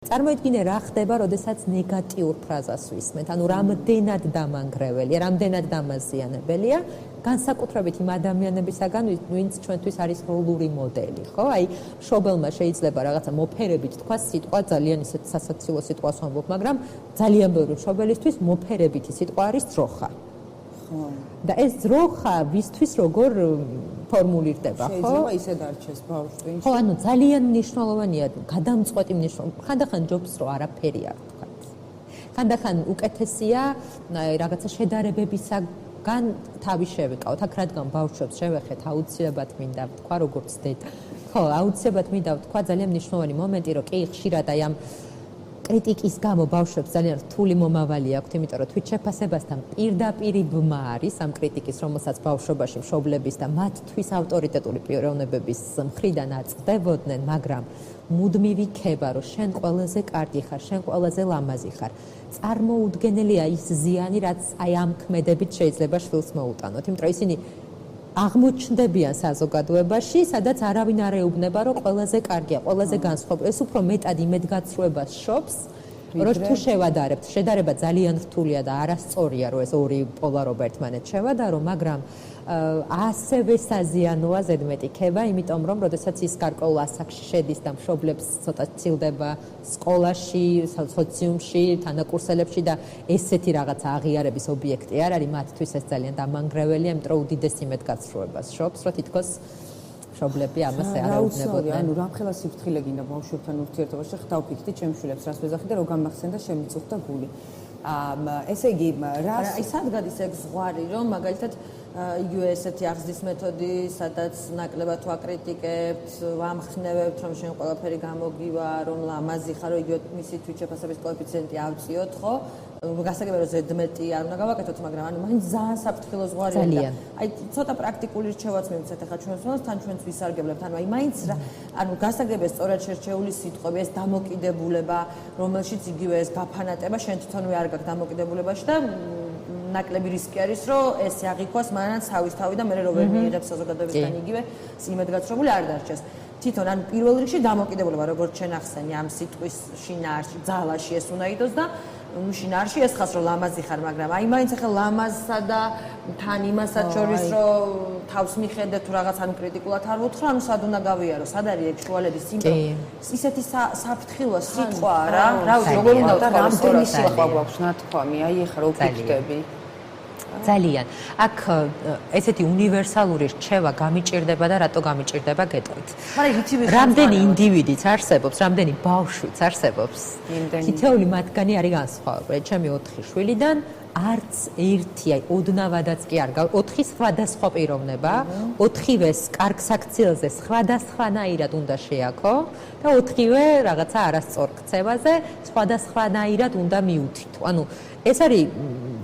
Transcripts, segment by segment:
წარმოიდგინე რა ხდება, როდესაც ნეგატიურ ფრაზას ვისმენთ, ანუ რამდენად დამანგრეველი, რამდენად დამაზიანებელია, განსაკუთრებით იმ ადამიანებისაგან, ვინც ჩვენთვის არის როლური მოდელი, ხო? აი, მშობელმა შეიძლება რაღაცა მოფერებით თქვა სიტყვა, ძალიან ისეთ სასაცილო სიტყვას ვამბობ, მაგრამ ძალიან ბევრი მშობელისთვის მოფერებითი სიტყვა არის ძროხა. და ეს ძროხა ვისთვის როგორ ფორმულირდება, ხო? შეიძლება ისე დარჩეს ბავშვი. ხო, ანუ ძალიან მნიშვნელოვანია გადამწყვეტი მნიშვნელობა. ხანდახან ჯობს რომ არაფერი არ თქვათ. ხანდახან უკეთესია რაღაცა შედარებებისაგან თავი შევეკავოთ. აქ რადგან ბავშვებს შევეხეთ, აუცილებლად მინდა ვთქვა, როგორც დედა. ხო, აუცილებლად მინდა ვთქვა ძალიან მნიშვნელოვანი მომენტი, რომ კი ხშირად აი ამ კრიტიკის გამო ბავშვებს ძალიან რთული მომავალი აქვთ, იმიტომ რომ თვით შეფასებასთან პირდაპირი ბმა არის ამ კრიტიკის, რომელსაც ბავშვობაში მშობლების და მათთვის ავტორიტეტული პიროვნებების მხრიდან აწყდებოდნენ, მაგრამ მუდმივი ქება, რომ შენ ყველაზე კარგი ხარ, შენ ყველაზე ლამაზი ხარ. წარმოუდგენელია ის ზიანი, რაც აი ამ ქმედებით შეიძლება შვილს მოუტანოთ, იმიტომ რომ ისინი აღმოჩნდებიან საზოგადოებაში, სადაც არავინ არ ეუბნება, რომ ყველაზე კარგია, ყველაზე განსხვავებული. ეს უფრო მეტად იმედგაცრუებას შობს, რომ თუ შევადარებთ, შედარება ძალიან რთულია და არასწორია, რომ ეს ორი პოლარობა ერთმანეთს შევადარო, მაგრამ ასევე საზიანოა ზედმეტი ქება, იმიტომ რომ როდესაც ის გარკვეულ ასაკში შედის და მშობლებს ცოტა ცილდება სკოლაში, სოციუმში, თანაკურსელებში და ესეთი რაღაცა აღიარების ობიექტი არ არის, მათთვის ეს ძალიან დამანგრეველია, იმიტომ რომ უდიდეს იმედგაცრუებას შობს, რომ თითქოს მშობლები ამას არ ეუბნებოდნენ. ანუ რამხელა სიფრთხილე გინდა ბავშვებთან ურთიერთობაში, ხდავფიქრდი ჩემ შვილებს რას ვეძახი და რო გამახსენდა შემიწუხდა გული. ესე იგი, აი სად გადის ეგ ზღვარი, რომ მაგალითად იგივე ესეთი აღზრდის მეთოდი, სადაც ნაკლებად ვაკრიტიკებთ, ვამხნევებთ, რომ შენ ყველაფერი გამოგივა, რომ ლამაზი ხარ, რომ იგივე მისი თვითშეფასების კოეფიციენტი ავწიოთ, ხო? გასაგებია რომ ზედმეტი არ უნდა გავაკეთოთ, მაგრამ ანუ მაინც ძალიან საფრთხილო ზღვარია და აი ცოტა პრაქტიკული რჩევაც მივცეთ ახლა ჩვენს მომს, თან ჩვენც ვისარგებლებთ, ანუ აი მაინც ანუ გასაგებია სწორად შერჩეული სიტყვები, ეს დამოკიდებულება, რომელშიც იგივე ეს გაფანატება, შენ თვითონვე არ გაქვს დამოკიდებულებაში და ნაკლები რისკი არის, რომ ეს აღიქვას მანაც თავის თავი და მე როგორ მიიღებს საზოგადოებისგან იგივე იმედგაცრუებული არ დარჩეს. თვითონ ან პირველ რიგში დამოკიდებულება, როგორც შენ ახსენი, ამ სიტყვის შინაარსში, ძალაში ეს უნდა იდოს და შინაარსში ეს ხას რომ ლამაზი ხარ, მაგრამ აი მაინც ახლა ლამაზსა და თან იმასაც შორის რომ თავს მიხედე თუ რაღაც ანუ კრიტიკულად არ ვუთხრა, ანუ სად უნდა გავიარო, სად არის ეგ შუალედი სიმპტომი? ისეთი საფრთხილო სიტყვა რა, რა ვიცი, როგორ უნდა ვთქვა, რამდენი სიტყვა გვაქვს ნათქვამი, აი ახლა რო ვფიქრდები. ძალიან. აქ ესეთი უნივერსალური რჩევა გამიჭირდება და რატო გამიჭირდება გეტყვით. რამდენი ინდივიდიც არსებობს, რამდენი ბავშვიც არსებობს. თითოეული მათგანი არის განსხვავებული. ჩემი 4 შვილიდან არც ერთი, აი ოდნავადაც კი არ გავა, 4 სხვადასხვა პიროვნება, 4-ვეს კარგ საქციელზე სხვადასხვანაირად უნდა შეაქო და 4-ვე რაღაცა არასწორ ქცევაზე სხვადასხვანაირად უნდა მიუთითო. ანუ ეს არის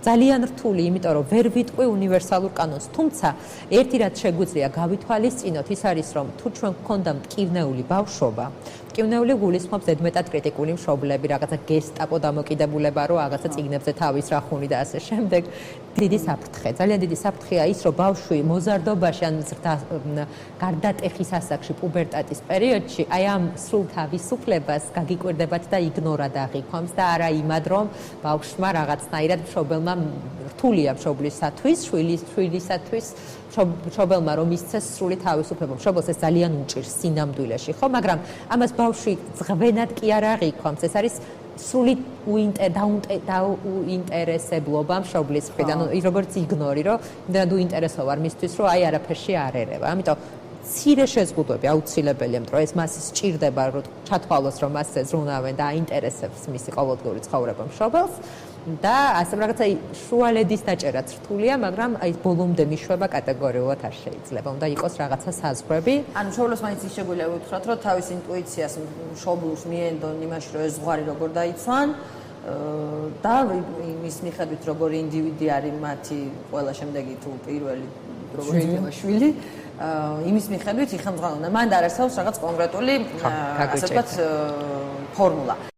ძალიან რთული, იმიტომ რომ ვერ ვიტყვი უნივერსალურ კანონს, თუმცა ერთი რაც შეგვიძლია გავითვალისწინოთ, ის არის რომ თუ ჩვენ გქონდა მტკივნეული ბავშვობა, მტკივნეული გულისხმობს ზედმეტად კრიტიკული მშობლები, რაღაცა გესტაპო დამოკიდებულება, რომ რაღაცა წიგნებზე თავის რახუნი და ასე შემდეგ. დიდი საფრთხე, ძალიან დიდი საფრთხეა ის, რომ ბავშვი მოზარდობაში ან გარდატეხის ასაკში, პუბერტატის პერიოდში, აი ამ სრულ თავისუფლებას გაგიკვირდებათ და იგნორად აღიქვამს და არა იმად, რომ ბავშვმა რაღაცნაირად მშობელმა რთულია მშობლისათვის, შვილისათვის, მშობელმა რომ ისცეს სრული თავისუფლება. მშობელს ეს ძალიან უჭირს სინამდვილეში, ხო? მაგრამ ამას ბავშვი ზღვენად კი არ აღიქვამს, ეს არის სრული დაუინტერესებლობა მშობლის მხრიდან, როგორც იგნორი, რომ იმდენად უინტერესო ვარ მისთვის, რომ აი არაფერში არ ერევა. ამიტომ მცირე შეზღუდვები აუცილებელია, რომ ეს მას სჭირდება, რომ ჩათვალოს, რომ მასზე ზრუნავენ და აინტერესებს მისი ყოველდღიური ცხოვრება მშობელს. და ასე რაღაცა შუალედის დაჭერაც რთულია, მაგრამ აი ბოლომდე მიშვება კატეგორიულად არ შეიძლება. უნდა იყოს რაღაცა საზღვრები. ანუ მშობლებს მაინც ის შეგვიძლია ვუთხრათ, რომ თავის ინტუიციას მშობლს მიენდონ იმაში, რომ ეს ზღვარი როგორ დაიცვან და იმის მიხედვით როგორი ინდივიდი არის მათი ყველა შემდეგი თუ პირველი როგორც შვილი, იმის მიხედვით იხელმძღვანელობენ. მანდ არ არსებობს რაღაც კონკრეტული ასე ვთქვათ ფორმულა.